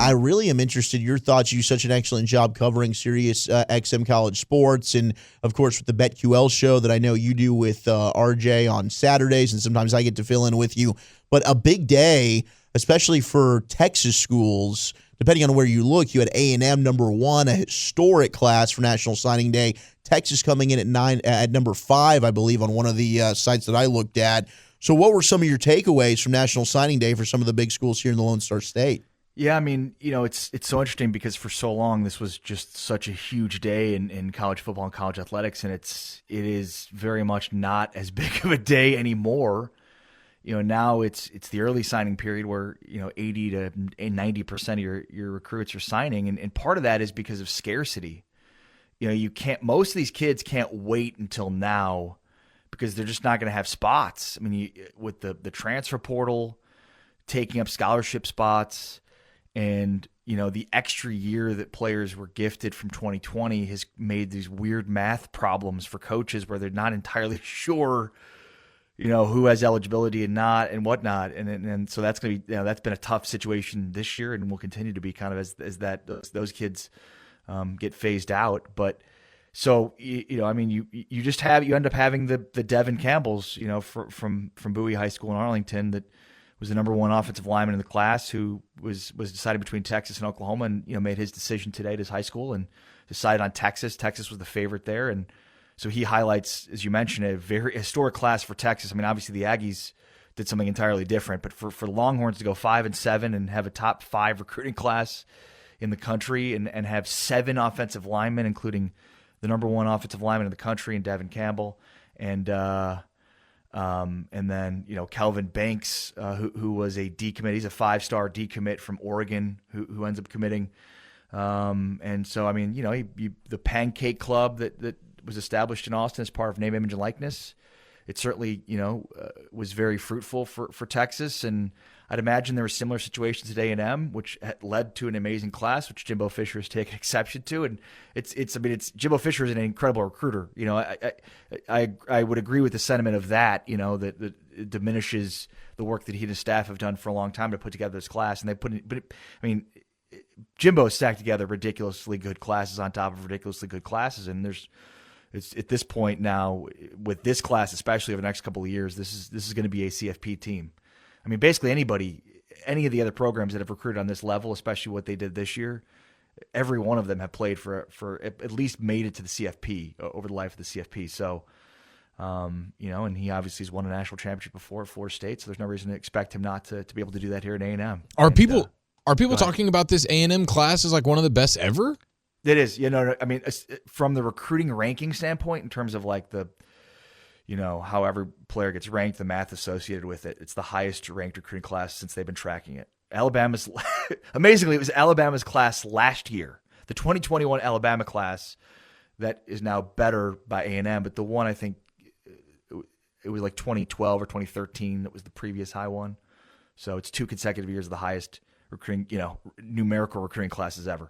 I really am interested in your thoughts. You do such an excellent job covering Sirius XM college sports, and of course with the BetQL show that I know you do with RJ on Saturdays, and sometimes I get to fill in with you. But a big day, especially for Texas schools. Depending on where you look, you had A&M number 1, a historic class for National Signing Day. Texas coming in at number 5, I believe, on one of the sites that I looked at. So what were some of your takeaways from National Signing Day for some of the big schools here in the Lone Star State? Yeah, I mean, it's so interesting because for so long this was just such a huge day in college football and college athletics, and it is very much not as big of a day anymore. Now it's the early signing period where 80 to 90% of your recruits are signing, and part of that is because of scarcity. Most of these kids can't wait until now because they're just not going to have spots. I mean, with the transfer portal taking up scholarship spots, and the extra year that players were gifted from 2020 has made these weird math problems for coaches where they're not entirely sure who has eligibility and not and whatnot. And so that's going to be, that's been a tough situation this year and will continue to be kind of as those kids get phased out. But so, you end up having the Devin Campbells, from Bowie High School in Arlington that was the number 1 offensive lineman in the class who was decided between Texas and Oklahoma and, made his decision today at his high school and decided on Texas. Texas was the favorite there. And so he highlights, as you mentioned, a very historic class for Texas. I mean, obviously the Aggies did something entirely different, but for the Longhorns to go 5-7 and have a top 5 recruiting class in the country and have 7 offensive linemen, including the number 1 offensive lineman in the country in Devin Campbell, and then Calvin Banks, who was a decommit. He's a 5-star decommit from Oregon who ends up committing. And so I mean, the Pancake Club that was established in Austin as part of Name, Image, and Likeness. It certainly, was very fruitful for Texas, and I'd imagine there were similar situations at A&M, which led to an amazing class, which Jimbo Fisher has taken exception to. And it's Jimbo Fisher is an incredible recruiter. I would agree with the sentiment of that. That it diminishes the work that he and his staff have done for a long time to put together this class, and Jimbo stacked together ridiculously good classes on top of ridiculously good classes, and it's at this point now with this class, especially over the next couple of years, this is going to be a CFP team. I mean, basically any of the other programs that have recruited on this level, especially what they did this year, every one of them have played for at least made it to the CFP over the life of the CFP. So, and he obviously has won a national championship before at Florida State, so there's no reason to expect him not to be able to do that here at A&M. Are people talking about this A&M class as like one of the best ever? It is. I mean, from the recruiting ranking standpoint, in terms of like the, how every player gets ranked, the math associated with it, it's the highest ranked recruiting class since they've been tracking it. Amazingly, it was Alabama's class last year, the 2021 Alabama class that is now better by A&M, but the one I think it was like 2012 or 2013 that was the previous high one. So it's 2 consecutive years of the highest recruiting, numerical recruiting classes ever.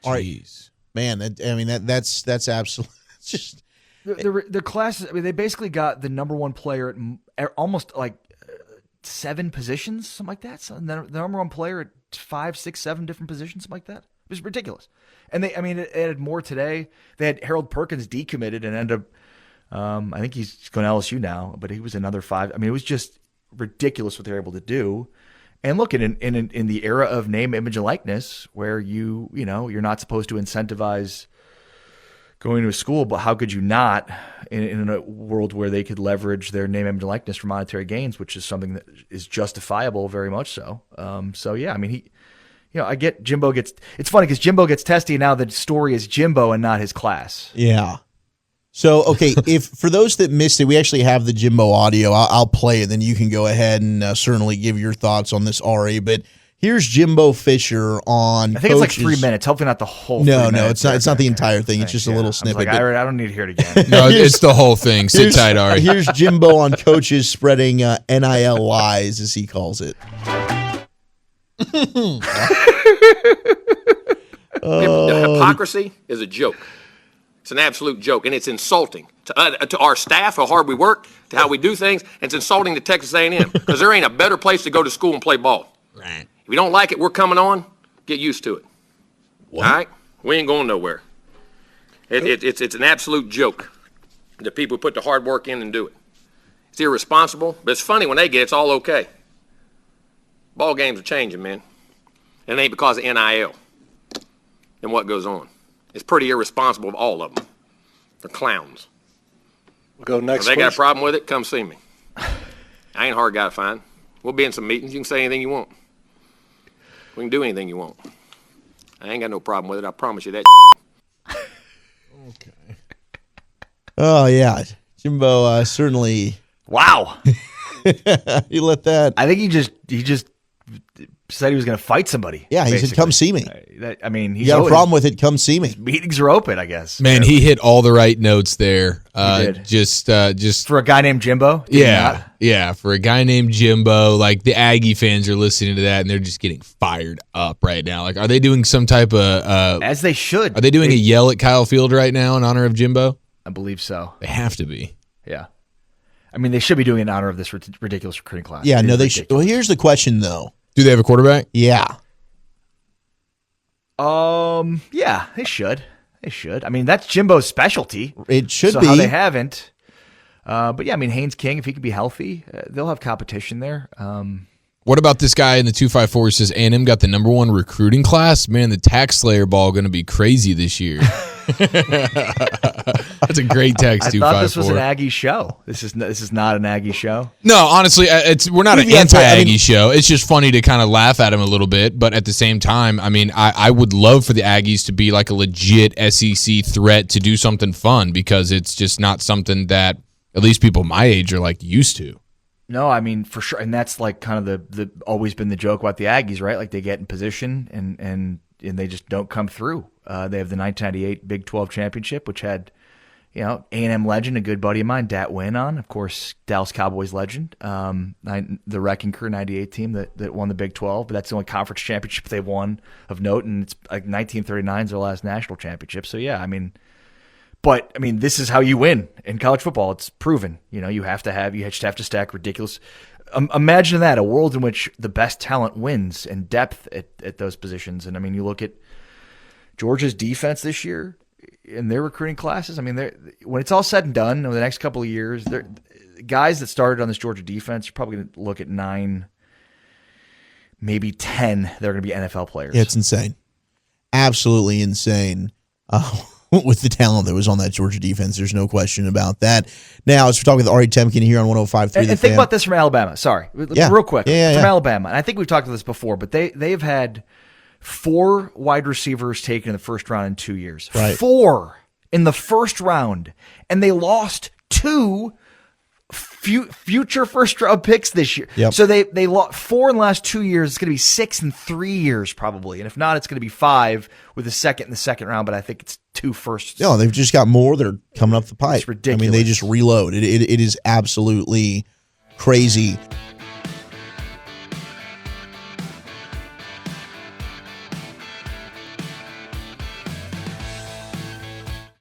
Jeez. Man, that's absolutely just the classes. I mean, they basically got the number 1 player at almost like 7 positions, something like that. So the number 1 player at 5, 6, 7 different positions, something like that. It was ridiculous. And it added more today. They had Harold Perkins decommitted and ended up. I think he's going to LSU now, but he was another 5. I mean, it was just ridiculous what they were able to do. And look, in the era of name, image, and likeness, where you're not supposed to incentivize going to a school, but how could you not in a world where they could leverage their name, image, and likeness for monetary gains, which is something that is justifiable, very much so. So yeah, I mean, I get Jimbo gets. It's funny because Jimbo gets testy now. The story is Jimbo and not his class. Yeah. So, okay, if for those that missed it, we actually have the Jimbo audio. I'll play it, then you can go ahead and certainly give your thoughts on this, Ari. But here's Jimbo Fisher on. I think it's like 3 minutes. Hopefully not the whole. No, it's not. It's not the entire thing. It's just a little snippet. I don't need to hear it again. No, it's the whole thing. Sit tight, Ari. Here's Jimbo on coaches spreading NIL lies, as he calls it. Hypocrisy is a joke. It's an absolute joke, and it's insulting to our staff, how hard we work, to how we do things, and it's insulting to Texas A&M because there ain't a better place to go to school and play ball. Right. If you don't like it, we're coming on. Get used to it. What? All right? We ain't going nowhere. It's an absolute joke. The people who put the hard work in and do it. It's irresponsible, but it's funny when they get it, it's all okay. Ball games are changing, man. And it ain't because of NIL and what goes on. It's pretty irresponsible of all of them. They're clowns. We'll go next. If they got a problem with it, come see me. I ain't a hard guy to find. We'll be in some meetings. You can say anything you want. We can do anything you want. I ain't got no problem with it. I promise you that. Okay. Oh, yeah. Jimbo certainly. Wow. You let that. I think he just said he was going to fight somebody. Yeah, he said, basically. come see me. I mean, You got a problem with it, come see me. Meetings are open, I guess. Man, he hit all the right notes there. did. Just For a guy named Jimbo? Did he not? yeah. For a guy named Jimbo, like the Aggie fans are listening to that and they're just getting fired up right now. Like, are they doing some type of? As they should. Are they doing a yell at Kyle Field right now in honor of Jimbo? I believe so. They have to be. Yeah. I mean, they should be doing it in honor of this ridiculous recruiting class. Yeah, It no, is they should. Well, here's the question, though. Do they have a quarterback? Yeah. Yeah, they should. They should. I mean, that's Jimbo's specialty. It should so be. how they haven't. But yeah, I mean, Haynes King, if he can be healthy, they'll have competition there. What about this guy in the 254 who says A&M got the #1 recruiting class? Man, the tax slayer ball going to be crazy this year. That's a great text. I 254. thought this was an Aggie show. This is not an Aggie show. No, honestly, we're not an Yeah, but, anti-Aggie show. It's just funny to kind of laugh at him a little bit. But at the same time, I mean, I would love for the Aggies to be like a legit SEC threat to do something fun because it's just not something that at least people my age are like used to. No, I mean, for sure. And that's like kind of the always been the joke about the Aggies, right? Like they get in position and they just don't come through. They have the 1998 Big 12 championship, which had, A&M legend, a good buddy of mine, Dat Wynn on. Of course, Dallas Cowboys legend, the Wrecking Crew 98 team that won the Big 12. But that's the only conference championship they won of note. And it's like 1939 is their last national championship. So, yeah, I mean, this is how you win in college football. It's proven. You just have to stack ridiculous. Imagine that, a world in which the best talent wins and depth at those positions. And I mean, you look at Georgia's defense this year in their recruiting classes. I mean, when it's all said and done over the next couple of years, guys that started on this Georgia defense, you're probably going to look at 9, maybe 10. They're going to be NFL players. Yeah, it's insane. Absolutely insane. With the talent that was on that Georgia defense, there's no question about that. Now, as we're talking with Ari Temkin here on 105.3 and think about this from Alabama. Sorry, real quick. From Alabama. And I think we've talked about this before, but they've had 4 wide receivers taken in the first round in 2 years. Right. 4 in the first round, and they lost 2 future first round picks this year. Yep. So they lost 4 in the last 2 years. It's going to be 6 in 3 years probably, and if not, it's going to be 5 with the second in the second round. But I think it's 2 firsts. No, they've just got more that are coming up the pipe. It's ridiculous. I mean, they just reload. It is absolutely crazy.